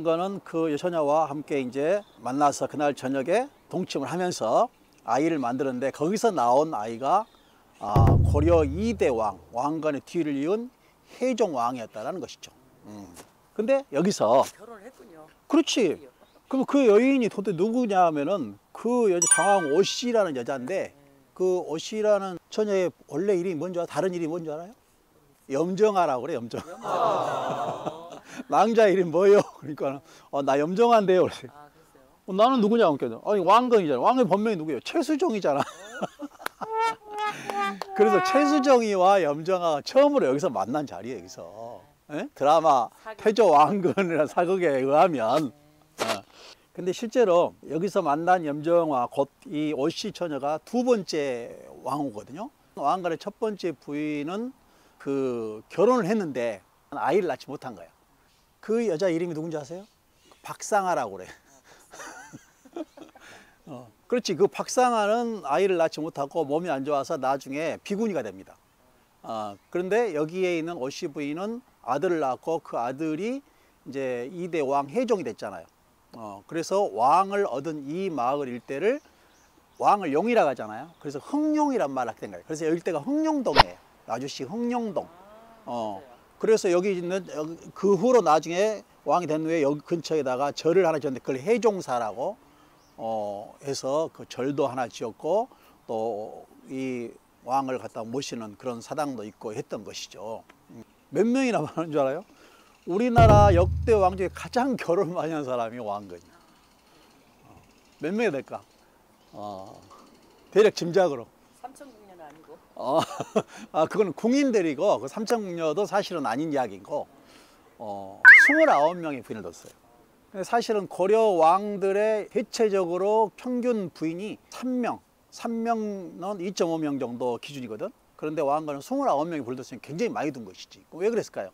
왕건은 그 여처녀와 함께 이제 만나서 그날 저녁에 동침을 하면서 아이를 만드는데 거기서 나온 아이가 고려 2대 왕, 왕건의 뒤를 이은 혜종왕이었다는 것이죠. 근데 여기서 결혼을 했군요. 그렇지. 그럼 그 여인이 도대체 누구냐 하면은 그 여자 장왕 오씨라는 여자인데 그 오씨라는 처녀의 원래 이름이 뭔지 알아요? 다른 이름이 뭔지 알아요? 염정아라고 그래, 염정. 낭자 이름 뭐예요? 그러니까 나 염정아인데요. 그랬어요. 나는 누구냐? 아니 왕건이잖아. 왕의 본명이 누구예요? 최수종이잖아. 그래서 최수종이와 염정아가 처음으로 여기서 만난 자리예요. 여기서 드라마 태조 왕건이라는 사극에 의하면. 근데 실제로 여기서 만난 염정아 곧 이 오씨 처녀가 두 번째 왕후거든요. 왕건의 첫 번째 부인은 그 결혼을 했는데 아이를 낳지 못한 거예요. 그 여자 이름이 누군지 아세요? 박상아라고 그래. 그렇지. 그 박상아는 아이를 낳지 못하고 몸이 안 좋아서 나중에 비구니가 됩니다. 그런데 여기에 있는 오씨 부인은 아들을 낳고 그 아들이 이제 2대 왕 혜종이 됐잖아요. 그래서 왕을 얻은 이 마을 일대를 왕을 용이라고 하잖아요. 그래서 흥룡이란 말을 하게 된 거예요. 그래서 여기 일대가 흥룡동이에요. 아주씨 흥룡동. 그래서 여기 있는 그 후로 나중에 왕이 된 후에 여기 근처에다가 절을 하나 지었는데 그걸 혜종사라고 해서 그 절도 하나 지었고 또 이 왕을 갖다 모시는 그런 사당도 있고 했던 것이죠. 몇 명이나 많은 줄 알아요? 우리나라 역대 왕 중에 가장 결혼 많이 한 사람이 왕건이야. 몇 명이 될까? 대략 짐작으로. 삼천궁녀는 아니고. 그거는 궁인들이고 그 삼천궁녀도 사실은 아닌 이야기고 29명의 부인을 뒀어요. 사실은 고려 왕들의 대체적으로 평균 부인이 3명, 3명은 2.5명 정도 기준이거든. 그런데 왕건은 29명의 부인을 뒀으니 굉장히 많이 둔 것이지. 왜 그랬을까요?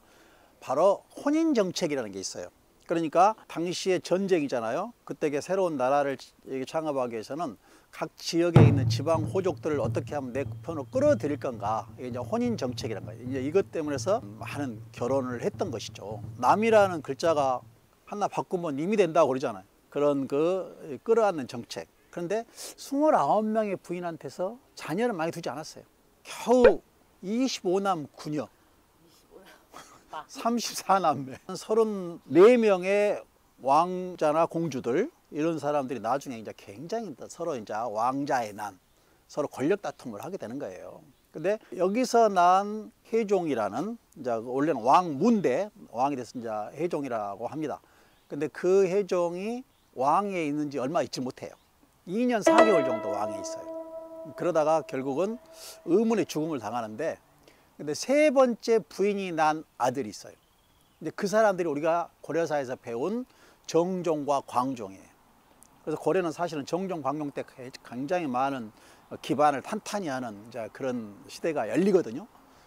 바로 혼인정책이라는 게 있어요. 그러니까 당시에 전쟁이잖아요. 그때 새로운 나라를 창업하기 위해서는 각 지역에 있는 지방 호족들을 어떻게 하면 내 편으로 끌어들일 건가. 이게 이제 혼인정책이라는 거예요. 이제 이것 때문에서 많은 결혼을 했던 것이죠. 남이라는 글자가 하나 바꾸면 님이 된다고 그러잖아요. 그런 그 끌어안는 정책. 그런데 29명의 부인한테서 자녀를 많이 두지 않았어요. 겨우 25남 9녀. 34남매, 34명의 왕자나 공주들 이런 사람들이 나중에 이제 굉장히 서로 이제 왕자의 난, 서로 권력 다툼을 하게 되는 거예요. 근데 여기서 난 혜종이라는 이제 원래는 왕문대 왕이 돼서 이제 혜종이라고 합니다. 근데 그 혜종이 왕에 있는지 얼마 있지 못해요. 2년 4개월 정도 왕에 있어요. 그러다가 결국은 의문의 죽음을 당하는데. 근데 세 번째 부인이 난 아들이 있어요. 근데 그 사람들이 우리가 고려사에서 배운 정종과 광종이에요. 그래서 고려는 사실은 정종, 광종 때 굉장히 많은 기반을 탄탄히 하는 이제 그런 시대가 열리거든요.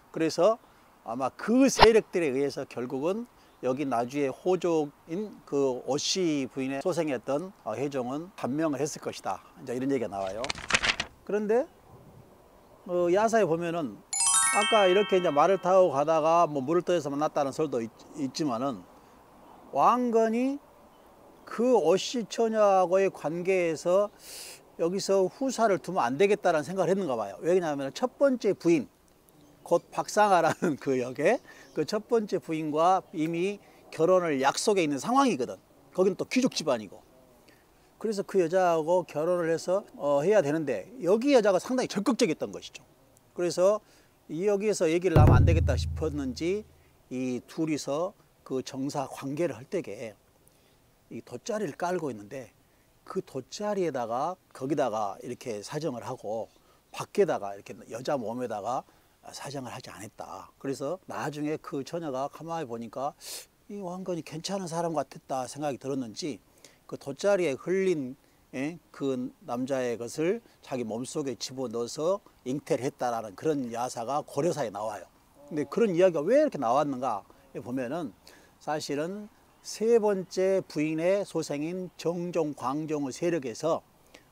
그래서 아마 그 세력들에 의해서 결국은 여기 나주의 호족인 그 오씨 부인의 소생이었던 혜종은 반명을 했을 것이다. 이제 이런 얘기가 나와요. 그런데 야사에 보면은 아까 이렇게 이제 말을 타고 가다가 뭐 물을 떠서 만났다는 설도 있지만은 왕건이 그 오씨 처녀하고의 관계에서 여기서 후사를 두면 안 되겠다는 생각을 했는가 봐요. 왜냐하면 첫 번째 부인, 곧 박상아라는 그 역의 그 첫 번째 부인과 이미 결혼을 약속해 있는 상황이거든. 거긴 또 귀족 집안이고. 그래서 그 여자하고 결혼을 해서 해야 되는데 여기 여자가 상당히 적극적이었던 것이죠. 그래서 여기에서 얘기를 하면 안 되겠다 싶었는지 이 둘이서 그 정사 관계를 할 때에 이 돗자리를 깔고 있는데 그 돗자리에다가 거기다가 이렇게 사정을 하고 밖에다가 이렇게 여자 몸에다가 사정을 하지 않았다. 그래서 나중에 그 처녀가 가만히 보니까 이 왕건이 괜찮은 사람 같았다 생각이 들었는지 그 돗자리에 흘린 그 남자의 것을 자기 몸속에 집어넣어서 잉태를 했다라는 그런 야사가 고려사에 나와요. 근데 그런 이야기가 왜 이렇게 나왔는가 보면은 사실은 세 번째 부인의 소생인 정종, 광종의 세력에서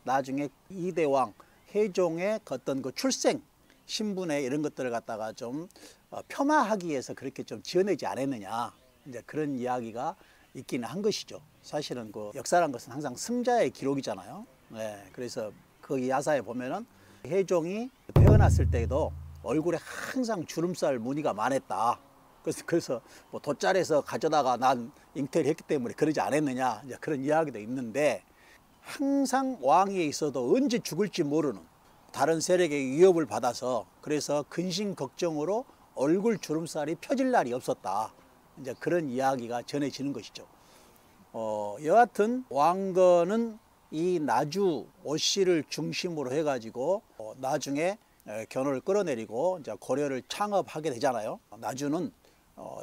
나중에 2대 왕 혜종의 어떤 그 출생 신분의 이런 것들을 갖다가 좀 폄하하기 위해서 그렇게 좀 지어내지 않았느냐. 이제 그런 이야기가 있기는 한 것이죠. 사실은 그 역사란 것은 항상 승자의 기록이잖아요. 네, 그래서 그 야사에 보면은 혜종이 태어났을 때에도 얼굴에 항상 주름살 무늬가 많았다. 그래서 뭐 돗자리에서 가져다가 난 잉태를 했기 때문에 그러지 않았느냐, 이제 그런 이야기도 있는데, 항상 왕위에 있어도 언제 죽을지 모르는 다른 세력의 위협을 받아서 그래서 근심 걱정으로 얼굴 주름살이 펴질 날이 없었다. 이제 그런 이야기가 전해지는 것이죠. 여하튼 왕건은 이 나주 오씨를 중심으로 해가지고 나중에 견호를 끌어내리고 이제 고려를 창업하게 되잖아요. 나주는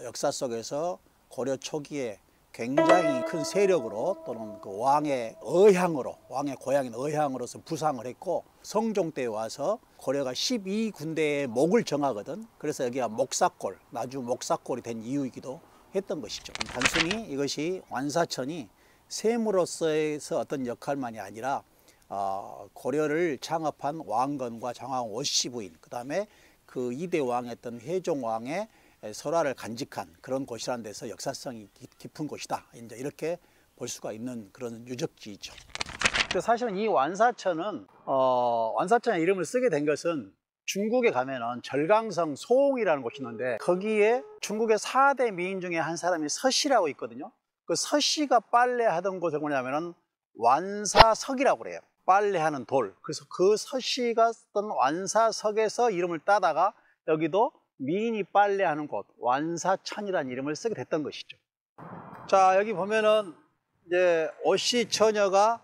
역사 속에서 고려 초기에 굉장히 큰 세력으로 또는 그 왕의 의향으로, 왕의 고향인 의향으로서 부상을 했고, 성종 때 와서 고려가 12군데의 목을 정하거든. 그래서 여기가 목사골, 나주 목사골이 된 이유이기도 했던 것이죠. 단순히 이것이 완사천이 셈으로서의 어떤 역할만이 아니라 고려를 창업한 왕건과 장왕 오씨 부인, 그 다음에 그 2대 왕이었던 혜종왕의 설화를 간직한 그런 곳이라는 데서 역사성이 깊은 곳이다. 이제 이렇게 볼 수가 있는 그런 유적지이죠. 사실은 이 완사천은 완사천의 이름을 쓰게 된 것은 중국에 가면은 절강성 소홍이라는 곳이 있는데, 거기에 중국의 4대 미인 중에 한 사람이 서씨라고 있거든요. 그 서씨가 빨래하던 곳이 뭐냐면은 완사석이라고 그래요. 빨래하는 돌. 그래서 그 서씨가 쓰던 완사석에서 이름을 따다가 여기도 미인이 빨래하는 곳, 완사천이라는 이름을 쓰게 됐던 것이죠. 자, 여기 보면은 이제 오씨 처녀가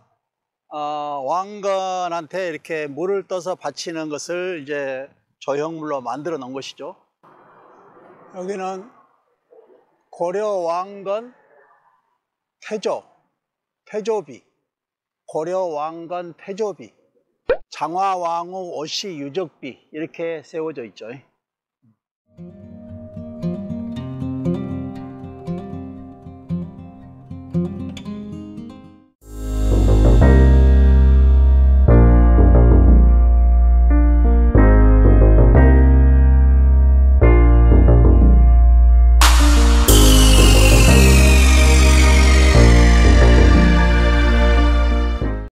왕건한테 이렇게 물을 떠서 바치는 것을 이제 조형물로 만들어 놓은 것이죠. 여기는 고려 왕건 태조비, 고려 왕건 태조비, 장화 왕후 오씨 유적비 이렇게 세워져 있죠.